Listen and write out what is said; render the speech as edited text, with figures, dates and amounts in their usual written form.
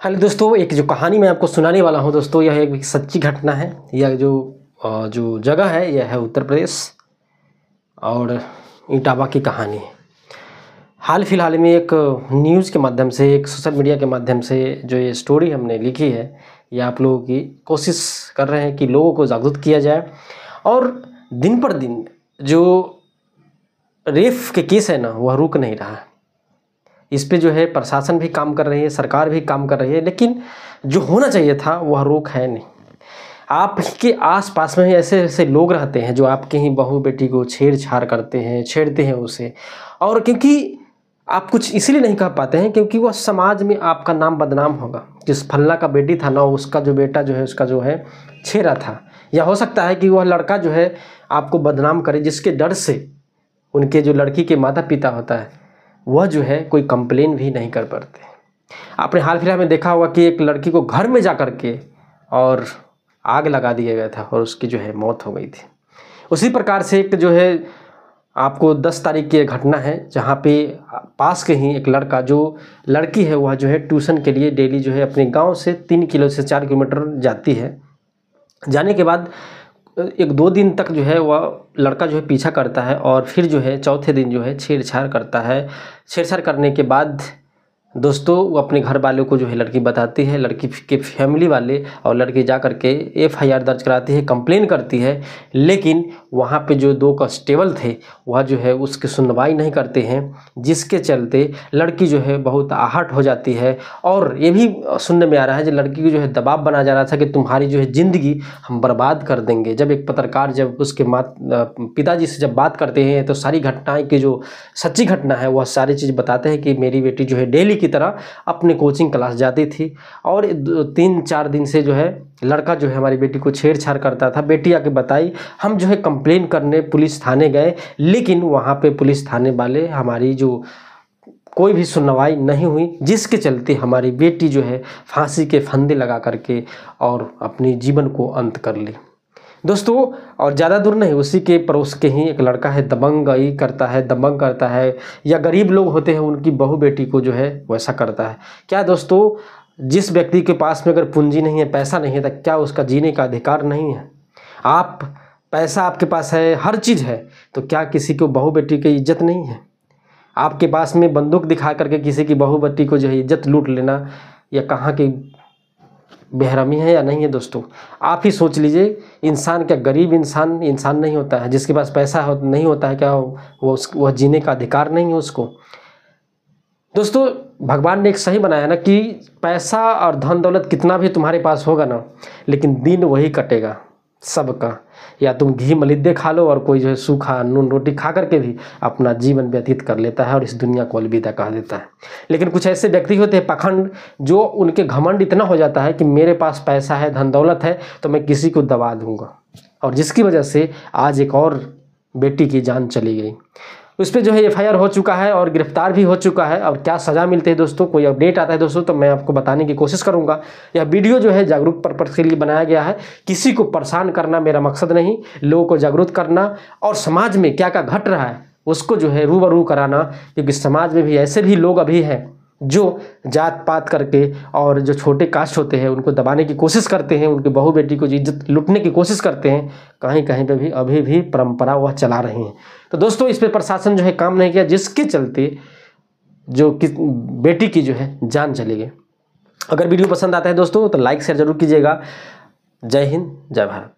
Hello दोस्तों, एक जो कहानी मैं आपको सुनाने वाला हूं दोस्तों, यह एक सच्ची घटना है। यह जो जगह है यह है उत्तर प्रदेश और इटावा की कहानी है। हाल फिलहाल में एक न्यूज़ के माध्यम से, एक सोशल मीडिया के माध्यम से जो ये स्टोरी हमने लिखी है, यह आप लोगों की कोशिश कर रहे हैं कि लोगों को जागरूक किया जाए। और दिन पर दिन जो रेप के केस है ना, वह रुक नहीं रहा है। इस पे जो है प्रशासन भी काम कर रही है, सरकार भी काम कर रही है, लेकिन जो होना चाहिए था वह रोक है नहीं। आपके आसपास में ऐसे ऐसे लोग रहते हैं जो आपके ही बहू बेटी को छेड़छाड़ करते हैं, छेड़ते हैं उसे। और क्योंकि आप कुछ इसलिए नहीं कह पाते हैं क्योंकि वह समाज में आपका नाम बदनाम होगा। जिस फल्ला का बेटी था ना, उसका जो बेटा जो है उसका जो है छेड़ा था, या हो सकता है कि वह लड़का जो है आपको बदनाम करे, जिसके डर से उनके जो लड़की के माता पिता होता है वह जो है कोई कंप्लेन भी नहीं कर पाते। आपने हाल फिलहाल में देखा होगा कि एक लड़की को घर में जा कर के और आग लगा दिया गया था और उसकी जो है मौत हो गई थी। उसी प्रकार से एक जो है आपको 10 तारीख की एक घटना है, जहाँ पे पास के ही एक लड़का, जो लड़की है वह जो है ट्यूशन के लिए डेली जो है अपने गांव से 3 किलो से 4 किलोमीटर जाती है। जाने के बाद 1-2 दिन तक जो है वह लड़का जो है पीछा करता है और फिर जो है चौथे दिन जो है छेड़छाड़ करता है। छेड़छाड़ करने के बाद दोस्तों वो अपने घर वालों को जो है लड़की बताती है। लड़की के फैमिली वाले और लड़की जा कर के FIR दर्ज कराती है, कंप्लेन करती है। लेकिन वहाँ पे जो 2 कांस्टेबल थे वह जो है उसकी सुनवाई नहीं करते हैं, जिसके चलते लड़की जो है बहुत आहत हो जाती है। और ये भी सुनने में आ रहा है कि लड़की को जो है दबाव बनाया जा रहा था कि तुम्हारी जो है ज़िंदगी हम बर्बाद कर देंगे। जब एक पत्रकार जब उसके पिताजी से जब बात करते हैं तो सारी घटनाएँ की जो सच्ची घटना है वह सारी चीज़ बताते हैं कि मेरी बेटी जो है डेली की तरह अपने कोचिंग क्लास जाती थी और 3-4 दिन से जो है लड़का जो है हमारी बेटी को छेड़छाड़ करता था। बेटी आके बताई, हम जो है कंप्लेन करने पुलिस थाने गए, लेकिन वहाँ पे पुलिस थाने वाले हमारी जो कोई भी सुनवाई नहीं हुई, जिसके चलते हमारी बेटी जो है फांसी के फंदे लगा करके और अपने जीवन को अंत कर ली दोस्तों। और ज़्यादा दूर नहीं, उसी के पड़ोस के ही एक लड़का है, दबंगई करता है, दबंग करता है, या गरीब लोग होते हैं उनकी बहू बेटी को जो है वैसा करता है। क्या दोस्तों, जिस व्यक्ति के पास में अगर पूंजी नहीं है, पैसा नहीं है, तो क्या उसका जीने का अधिकार नहीं है? आप पैसा आपके पास है, हर चीज़ है, तो क्या किसी को बहू बेटी की इज्जत नहीं है? आपके पास में बंदूक दिखा करके किसी की बहू बेटी को जो है इज्जत लूट लेना, या कहाँ की बेहरमी है या नहीं है दोस्तों? आप ही सोच लीजिए। इंसान क्या गरीब इंसान इंसान नहीं होता है? जिसके पास पैसा नहीं होता है, क्या वह जीने का अधिकार नहीं है उसको? दोस्तों, भगवान ने एक सही बनाया ना कि पैसा और धन दौलत कितना भी तुम्हारे पास होगा ना, लेकिन दिन वही कटेगा सबका। या तुम घी मलिद्दे खा लो और कोई जो है सूखा नून रोटी खा करके भी अपना जीवन व्यतीत कर लेता है और इस दुनिया को अलविदा कह देता है। लेकिन कुछ ऐसे व्यक्ति होते हैं पाखंड, जो उनके घमंड इतना हो जाता है कि मेरे पास पैसा है, धन दौलत है, तो मैं किसी को दबा दूंगा, और जिसकी वजह से आज एक और बेटी की जान चली गई। उस पर जो है FIR हो चुका है और गिरफ्तार भी हो चुका है। और क्या सज़ा मिलती है दोस्तों, कोई अपडेट आता है दोस्तों तो मैं आपको बताने की कोशिश करूंगा। यह वीडियो जो है जागरूक पर्पस के लिए बनाया गया है। किसी को परेशान करना मेरा मकसद नहीं, लोगों को जागरूक करना और समाज में क्या क्या घट रहा है उसको जो है रूबरू कराना। क्योंकि समाज में भी ऐसे भी लोग अभी हैं जो जात पात करके और जो छोटे कास्ट होते हैं उनको दबाने की कोशिश करते हैं, उनकी बहू बेटी को इज्जत लूटने की कोशिश करते हैं। कहीं कहीं पे भी अभी भी परंपरा वह चला रहे हैं। तो दोस्तों, इस पे प्रशासन जो है काम नहीं किया, जिसके चलते जो बेटी की जो है जान चली गई। अगर वीडियो पसंद आता है दोस्तों तो लाइक शेयर जरूर कीजिएगा। जय हिंद, जय भारत।